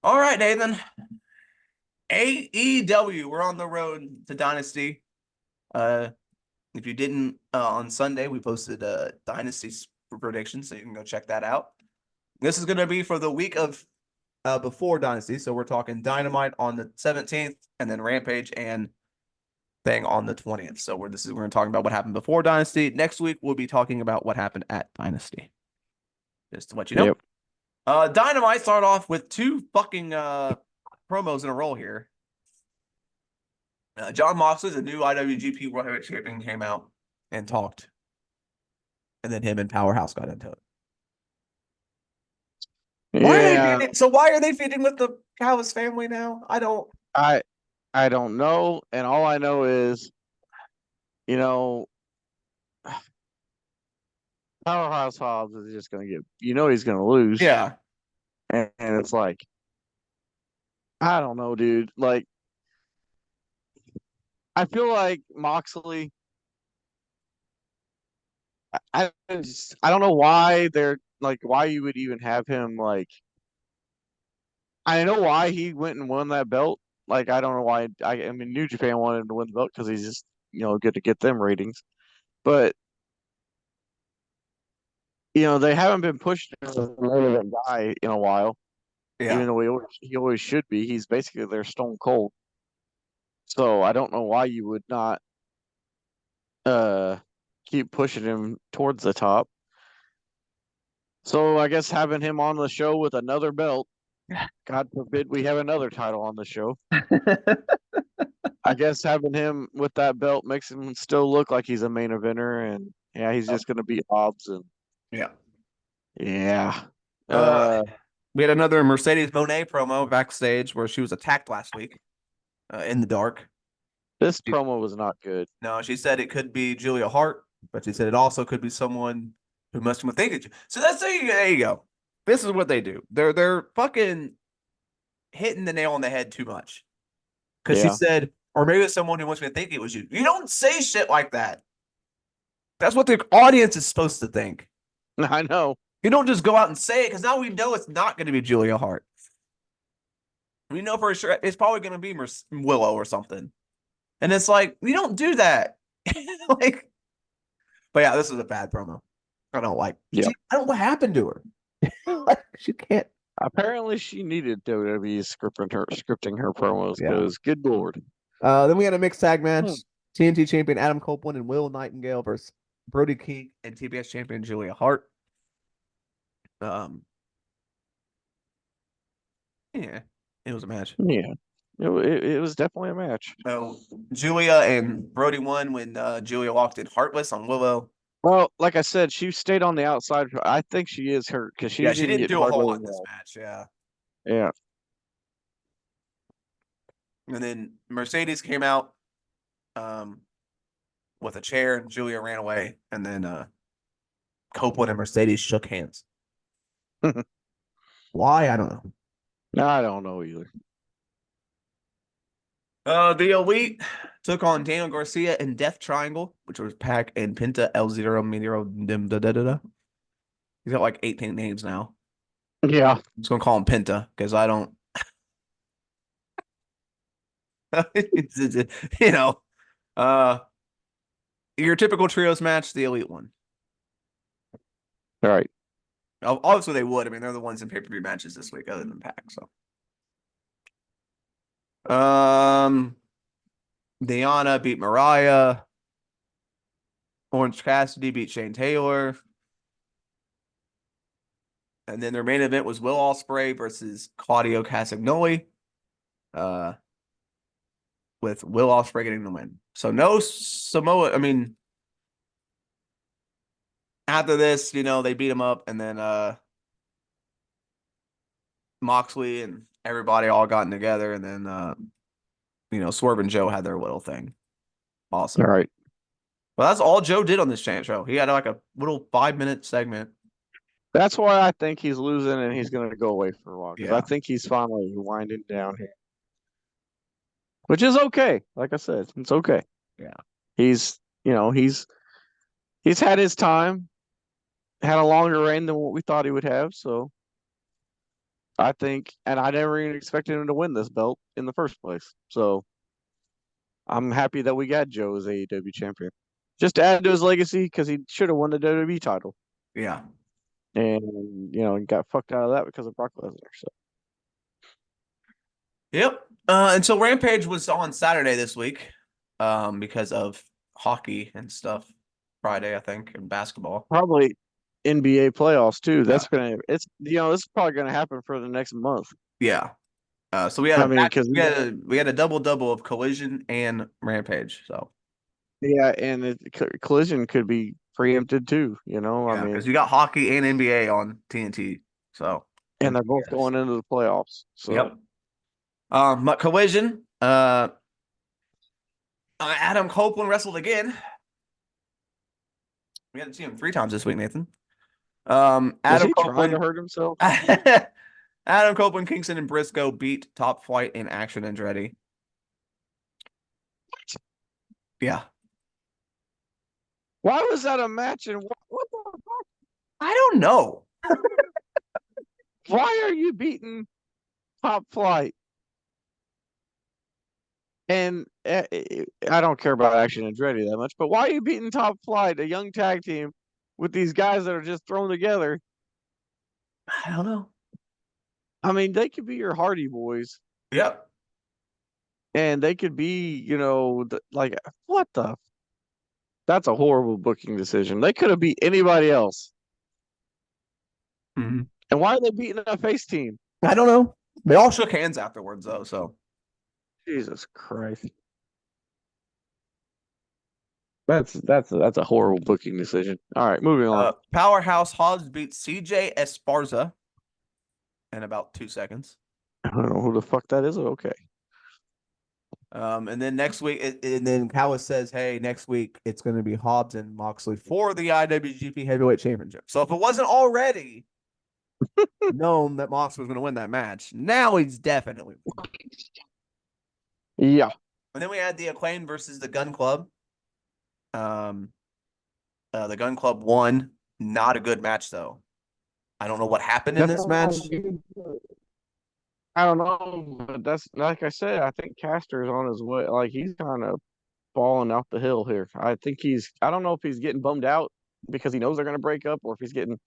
All right, Nathan. AEW, we're on the road to Dynasty. Uh, if you didn't, on Sunday, we posted Dynasty predictions, so you can go check that out. This is going to be for the week of before Dynasty, so we're talking Dynamite on the 17th, and then Rampage and thing on the 20th. So we're going to talk about what happened before Dynasty. Next week, we'll be talking about what happened at Dynasty. Just to let you know. Yep. Dynamite started off with two fucking promos in a row here. John Moxley, the new IWGP World Heavyweight Champion, came out and talked, and then him and Powerhouse got into it. Why are they Yeah, feuding? So why are they feuding with the Callis family now? I don't. I don't know, and all I know is, you know, Powerhouse Hobbs is just gonna get, he's gonna lose, Yeah, and it's like, I don't know, dude. Like, I feel like Moxley, I don't know why they're like, why you would even have him. Like, I know why he went and won that belt. Like, I don't know why. I mean, New Japan wanted him to win the belt because he's just, good to get them ratings, but. They haven't been pushed as a relevant guy in a while, yeah. even though he always should be. He's basically their Stone Cold. So I don't know why you would not uh keep pushing him towards the top. So I guess having him on the show with another belt, God forbid we have another title on the show. I guess having him with that belt makes him still look like he's a main eventer, and yeah, he's just gonna beat Hobbs, and Yeah. yeah. Uh, Uh, we had another Mercedes Monet promo backstage where she was attacked last week in the dark. this She, promo was not good. no, she said it could be Julia Hart, but she said it also could be someone who must have thinking. So there you go. This is what they do. They're fucking hitting the nail on the head too much. Because she Yeah, said, or maybe it's someone who wants me to think it was you. You don't say shit like that. That's what the audience is supposed to think. I know. You don't just go out and say it because now we know it's not going to be Julia Hart. We know for sure it's probably going to be Willow or something. And it's like, we don't do that. Like, but yeah, this is a bad promo. I don't like. Yeah. I don't know what happened to her. Like, she can't. Apparently, she needed WWE scripting her promos Yeah. because, good lord. Then we had a mixed tag Hmm. match. TNT champion Adam Copeland and Will Nightingale versus Brody King and TBS champion Julia Hart. Um, yeah, it was a match. Yeah, it was definitely a match. So Julia and Brody won when Julia walked in Heartless on Willow. Well, like I said, she stayed on the outside. I think she is hurt because she Yeah, she didn't didn't get do a whole hardly lot this involved. match. Yeah. Yeah, And then Mercedes came out um, with a chair, and Julia ran away. And then Copeland and Mercedes shook hands. Why? I don't know. I don't know either. The Elite took on Daniel Garcia and Death Triangle, which was Pac and Pinta El Zero Minero Dim da da da da. He's got like 18 names now. Yeah, I'm just gonna call him Pinta because I don't. you know, uh, your typical trios match, the Elite one. all right. Obviously, they would. I mean, they're the ones in pay-per-view matches this week, other than Pac. So, Diana beat Mariah. Orange Cassidy beat Shane Taylor. And then their main event was Will Ospreay versus Claudio Castagnoli. With Will Ospreay getting the win. So no Samoa. I mean, after this, they beat him up, and then Moxley and everybody all gotten together, and then Swerve and Joe had their little thing. Awesome. All right. Well, that's all Joe did on this chant show. He had like a little 5-minute segment. That's why I think he's losing and he's going to go away for a while because Yeah. I think he's finally winding down here, which is okay. Like I said, it's okay. Yeah. He's, he's had his time, had a longer reign than what we thought he would have. So I think, and I never even expected him to win this belt in the first place. So I'm happy that we got Joe as AEW champion. Just to add to his legacy, because he should have won the WWE title. Yeah. And, he got fucked out of that because of Brock Lesnar. So Yep. And so Rampage was on Saturday this week, because of hockey and stuff. Friday, I think, and basketball. probably NBA playoffs too. Yeah. This is probably gonna happen for the next month. Yeah. So we had I a mean, back, because we had a double of Collision and Rampage. So yeah, and Collision could be preempted too. I yeah, mean, because you got hockey and NBA on TNT. So and they're both yes. going into the playoffs. So Yep. But Collision, Adam Copeland wrestled again. We had to see him 3 times this week, Nathan. is Adam he trying to Copeland, hurt himself? Adam Copeland, Kingston, and Briscoe beat Top Flight in Action and Andretti. Yeah. Why was that a match? And what the fuck? I don't know. Why are you beating Top Flight? And I don't care about Action and Andretti that much, but why are you beating Top Flight, a young tag team, with these guys that are just thrown together? I don't know. I mean, they could be your Hardy Boys, Yep. and they could be, like what the? That's a horrible booking decision. They could have beat anybody else. Mhm. And why are they beating a face team? I don't know. They all shook hands afterwards, though. So Jesus Christ. That's a horrible booking decision. All right, moving on. Powerhouse Hobbs beat CJ Esparza in about 2 seconds. I don't know who the fuck that is. Okay. And then next week, and then Callis says, "Hey, next week it's going to be Hobbs and Moxley for the IWGP Heavyweight Championship." So if it wasn't already known that Moxley was going to win that match, now he's definitely. Yeah. And then we had the Acclaim versus the Gun Club. The Gun Club won. Not a good match though. I don't know what happened in That's this not match. good. I don't know, but that's like I said. I think Caster's on his way. Like he's kind of falling out the hill here. I think I don't know if he's getting bummed out because he knows they're going to break up, or if he's getting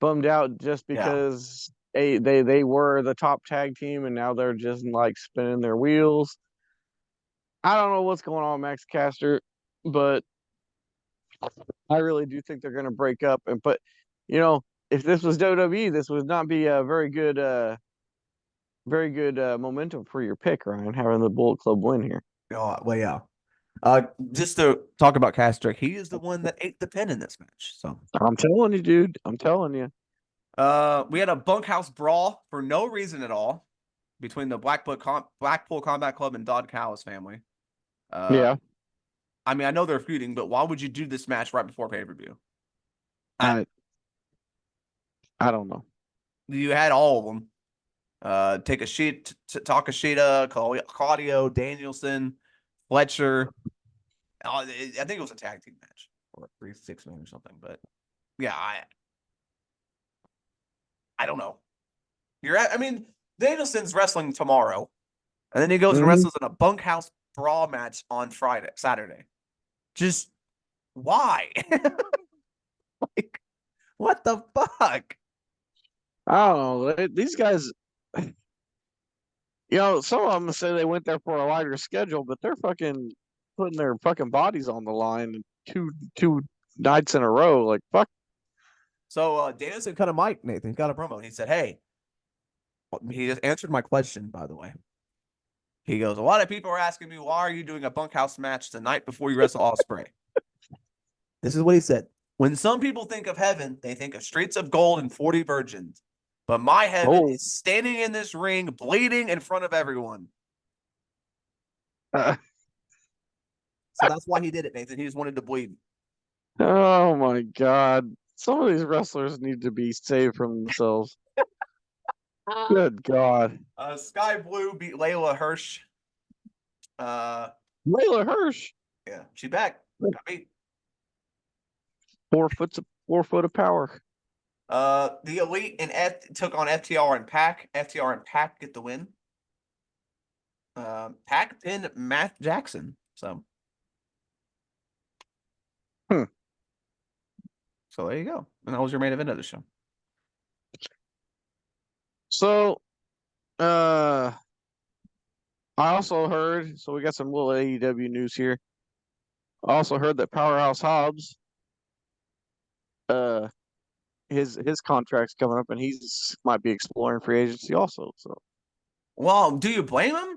bummed out just Yeah. because they were the top tag team and now they're just like spinning their wheels. I don't know what's going on, Max Caster, but I really do think they're going to break up. But if this was WWE, this would not be a very good momentum for your pick, Ryan, having the Bullet Club win here. Oh, well, yeah. Just to talk about Castro, he is the one that ate the pin in this match. So I'm telling you, dude. I'm telling you. we had a bunkhouse brawl for no reason at all between the Blackpool Combat Club and Dodd Callis family. Yeah. I mean, I know they're feuding, but why would you do this match right before pay-per-view? I don't know. You had all of them. Takashita, Claudio, Danielson, Fletcher. I think it was a tag team match or a 3-6-man or something. But yeah, I don't know. I mean, Danielson's wrestling tomorrow, and then he goes and wrestles in a bunkhouse brawl match on Saturday. Just why? Like, what the fuck? I don't know. These guys, some of them say they went there for a lighter schedule, but they're fucking putting their fucking bodies on the line two nights in a row. Like fuck. So Danielson cut a mic, Nathan. He got a promo, and he said, "Hey," he just answered my question, by the way. He goes, "A lot of people are asking me, why are you doing a bunkhouse match the night before you wrestle Ospreay?" This is what he said. "When some people think of heaven, they think of streets of gold and 40 virgins. But my heaven is standing in this ring, bleeding in front of everyone." So that's why he did it, Nathan. He just wanted to bleed. Oh my god. Some of these wrestlers need to be saved from themselves. Good God. Sky Blue beat Layla Hirsch. Layla Hirsch. Yeah, she's back. Got beat. 4 foot of power. The Elite and took on FTR and Pac. FTR and Pac get the win. Pac pinned Matt Jackson. So. Hmm. So there you go. And that was your main event of the show. So, I also heard. So we got some little AEW news here. I also heard that Powerhouse Hobbs, his contract's coming up, and he's might be exploring free agency also. So. Well, do you blame him?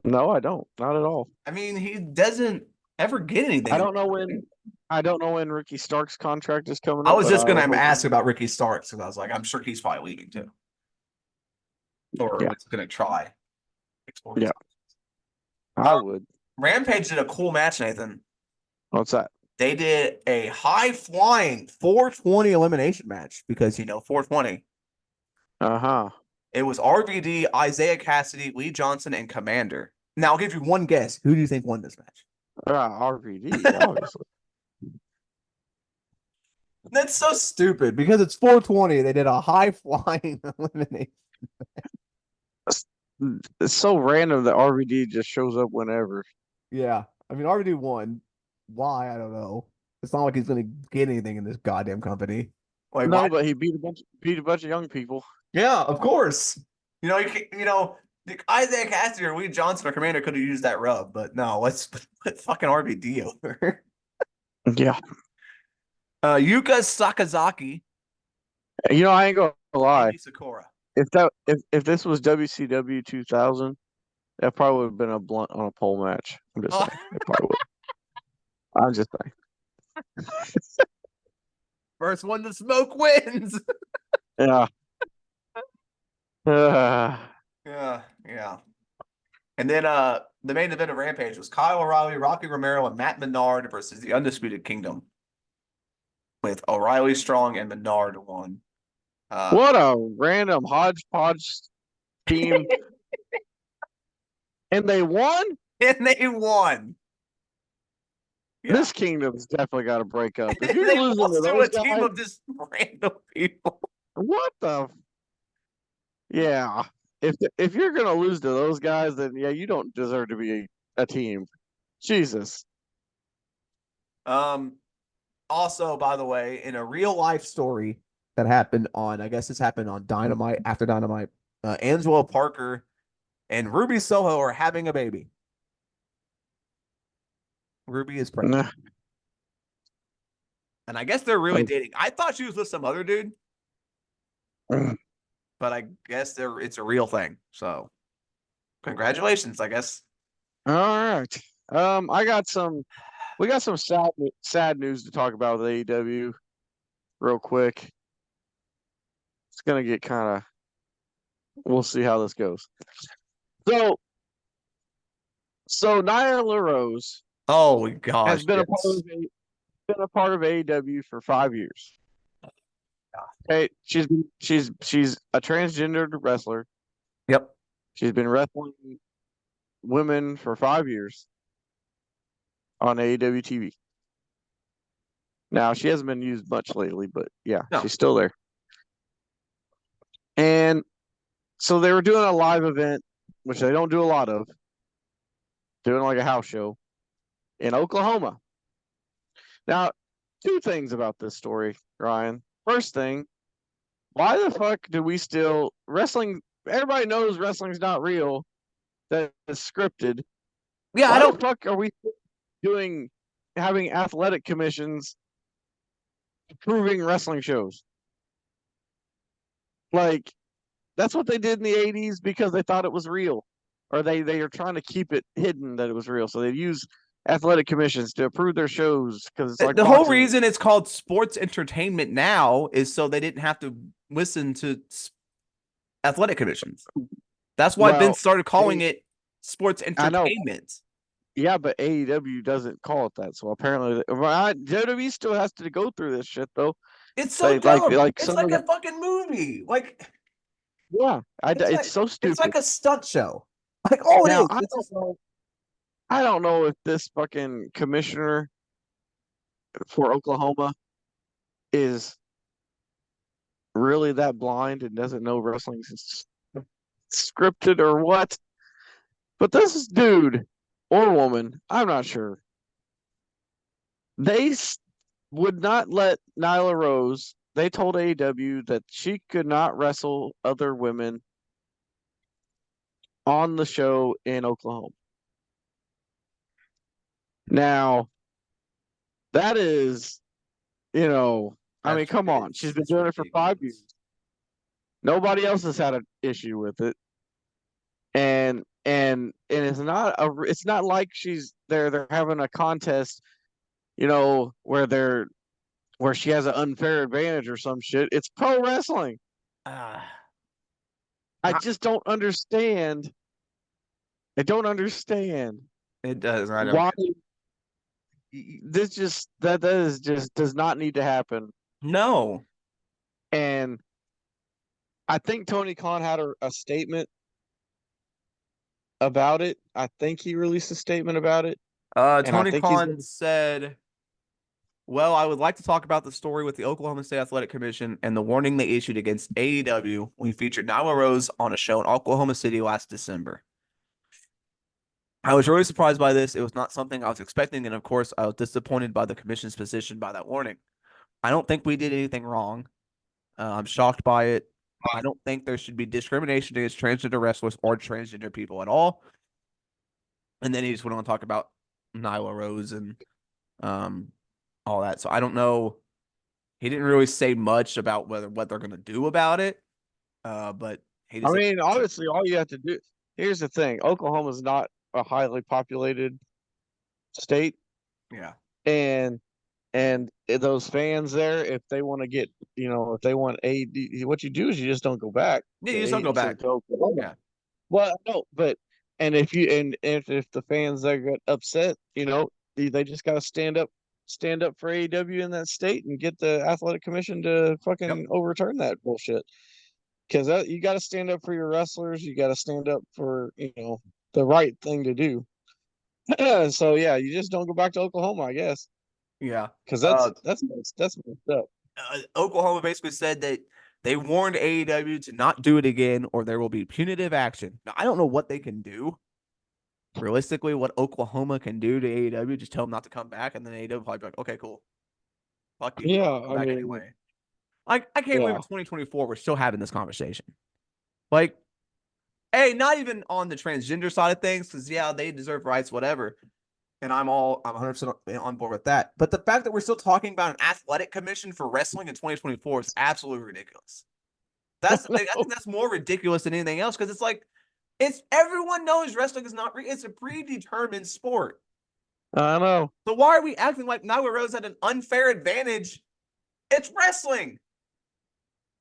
No, I don't. Not at all. I mean, he doesn't ever get anything. I don't know when. I don't know when Ricky Stark's contract is coming up. I was just going to hope ask about Ricky Starks because I was like, I'm sure he's probably leaving too, or Yeah. was going to try. Yeah. I would. Rampage did a cool match, Nathan. What's that? They did a high flying 420 elimination match because 420. Uh-huh. It was RVD, Isaiah Cassidy, Lee Johnson, and Commander. Now I'll give you one guess. Who do you think won this match? RVD, obviously. That's so stupid because it's 420. They did a high flying elimination. It's so random that RVD just shows up whenever. Yeah. I mean, RVD won. Why? I don't know. It's not like he's going to get anything in this goddamn company. Like, No, why? but he beat a bunch of young people. Yeah, of course. Isaiah Cassidy or Lee Johnson or Commander could have used that rub, but no, let's put fucking RVD over. Yeah. Yuka Sakazaki. I ain't gonna lie. Amy Sakura. If this was WCW 2000, that probably would have been a blunt on a pole match. I'm just saying. It probably would. I'm just saying. First one to smoke wins. Yeah. Yeah. And then the main event of Rampage was Kyle O'Reilly, Rocky Romero, and Matt Menard versus the Undisputed Kingdom. With O'Reilly Strong and Menard won. What a random hodgepodge team. And they won? And they won. Yeah. This kingdom's definitely got to break up. If you're they losing lost to to those a team guys, of just random people. What the? Yeah. If you're gonna lose to those guys, then yeah, you don't deserve to be a team. Jesus. Also, by the way, in a real life story that happened on, I guess this happened on Dynamite, after Dynamite, Angelo Parker and Ruby Soho are having a baby. Ruby is pregnant. Nah. And I guess they're really dating. I thought she was with some other dude. But I guess it's a real thing. So congratulations, I guess. All right. We got some sad news to talk about with AEW real quick. It's gonna get kind of, we'll see how this goes. So Nia LaRose Oh gosh, has been a part of AEW for 5 years. Okay, she's a transgendered wrestler. Yep. She's been wrestling women for 5 years on AEW TV. Now she hasn't been used much lately, but yeah, No. she's still there. And so they were doing a live event, which they don't do a lot of, doing like a house show in Oklahoma. Now, two things about this story, Ryan. First thing, why the fuck do we still wrestling? Everybody knows wrestling's not real. That is scripted. Yeah, Why the fuck are we having athletic commissions approving wrestling shows? Like, that's what they did in the 80s because they thought it was real. Or they are trying to keep it hidden that it was real. So they use athletic commissions to approve their shows because it's like the boxing. whole reason it's called sports entertainment now is so they didn't have to listen to athletic commissions. That's why Vince started calling it sports entertainment. Yeah, but AEW doesn't call it that. So apparently, WWE still has to go through this shit though. It's so dumb. Like it's like a fucking movie. Like, yeah, it's so stupid. It's like a stunt show. Like, oh, it now, is. I don't know if this fucking commissioner for Oklahoma is really that blind and doesn't know wrestling's scripted or what. But this dude or woman, I'm not sure. They would not let Nyla Rose. They told AEW that she could not wrestle other women on the show in Oklahoma. Now, that is, I mean, come on. She's been doing it for 5 years. Nobody else has had an issue with it. And it's not like they're having a contest, where she has an unfair advantage or some shit. It's pro wrestling. I just don't understand. I don't understand. It does. I why don't. that is just does not need to happen. No. And I think Tony Khan had a statement about it. I think he released a statement about it. Tony Khan said, well, I would like to talk about the story with the Oklahoma State Athletic Commission and the warning they issued against AEW when we featured Nyla Rose on a show in Oklahoma City last December. I was really surprised by this. It was not something I was expecting, and of course, I was disappointed by the commission's position by that warning. I don't think we did anything wrong. I'm shocked by it. I don't think there should be discrimination against transgender wrestlers or transgender people at all. And then he just went on to talk about Nyla Rose and all that. So I don't know. He didn't really say much about what they're going to do about it. But he just obviously, all you have to do. Here's the thing: Oklahoma's not a highly populated state. Yeah. And those fans there, if they want to get, if they want what you do is you just don't go back. Yeah, you just don't go back. Yeah. Well, no, but if the fans there get upset, they just got to stand up for AEW in that state and get the athletic commission to fucking overturn that bullshit. Because you got to stand up for your wrestlers. You got to stand up for the right thing to do. So yeah, you just don't go back to Oklahoma, I guess. Yeah, because that's messed up. Oklahoma basically said that they warned AEW to not do it again, or there will be punitive action. Now, I don't know what they can do. Realistically, what Oklahoma can do to AEW, just tell them not to come back, and then AEW will probably be like, okay, cool. Fuck you. Yeah, I mean, anyway. I can't believe in 2024 we're still having this conversation. Like, hey, not even on the transgender side of things, because yeah, they deserve rights, whatever. And I'm 100% on board with that. But the fact that we're still talking about an athletic commission for wrestling in 2024 is absolutely ridiculous. I think that's more ridiculous than anything else, because it's like, everyone knows wrestling is not it's a predetermined sport. I know. So why are we acting like Nyla Rose had an unfair advantage? It's wrestling.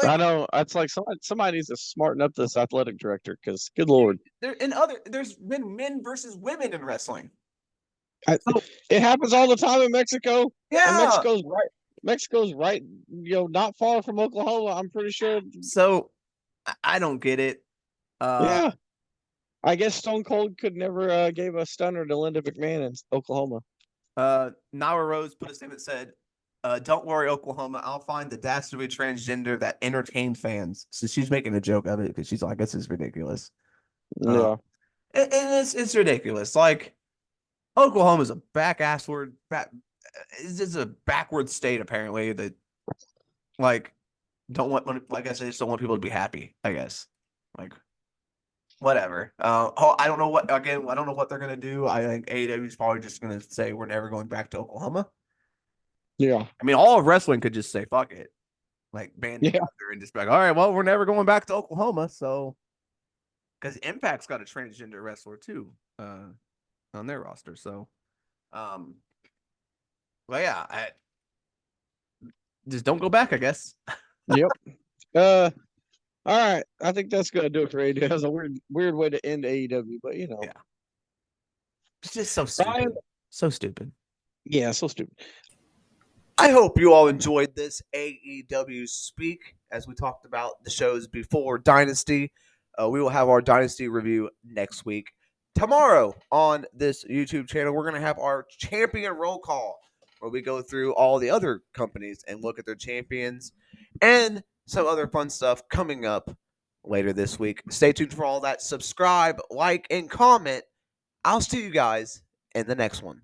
I know. It's like somebody needs to smarten up this athletic director, because good lord. There's been men versus women in wrestling. It happens all the time in Mexico. Yeah. And Mexico's right, not far from Oklahoma, I'm pretty sure. So I don't get it. Yeah. I guess Stone Cold could never gave a stunner to Linda McMahon in Oklahoma. Nyla Rose put a statement that said, don't worry, Oklahoma, I'll find the dastardly transgender that entertained fans. So she's making a joke of it because she's like, this is ridiculous. Yeah. And it's ridiculous. Like, Oklahoma's a it's just a backward state, apparently, that, like, like I said, just don't want people to be happy, I guess. Like, whatever. I don't know what they're going to do. I think AEW is probably just going to say we're never going back to Oklahoma. Yeah. I mean, all of wrestling could just say, fuck it. Like, band together and just be like, all right, well, we're never going back to Oklahoma. So, because Impact's got a transgender wrestler, too, on their roster. So, well, yeah, just don't go back, I guess. Yep. All right. I think that's gonna do it for AEW. That's a weird way to end AEW, but yeah, it's just so stupid. So stupid. Yeah, so stupid. I hope you all enjoyed this AEW speak as we talked about the shows before Dynasty. We will have our Dynasty review next week. Tomorrow on this YouTube channel, we're going to have our champion roll call where we go through all the other companies and look at their champions and some other fun stuff coming up later this week. Stay tuned for all that. Subscribe, like, and comment. I'll see you guys in the next one.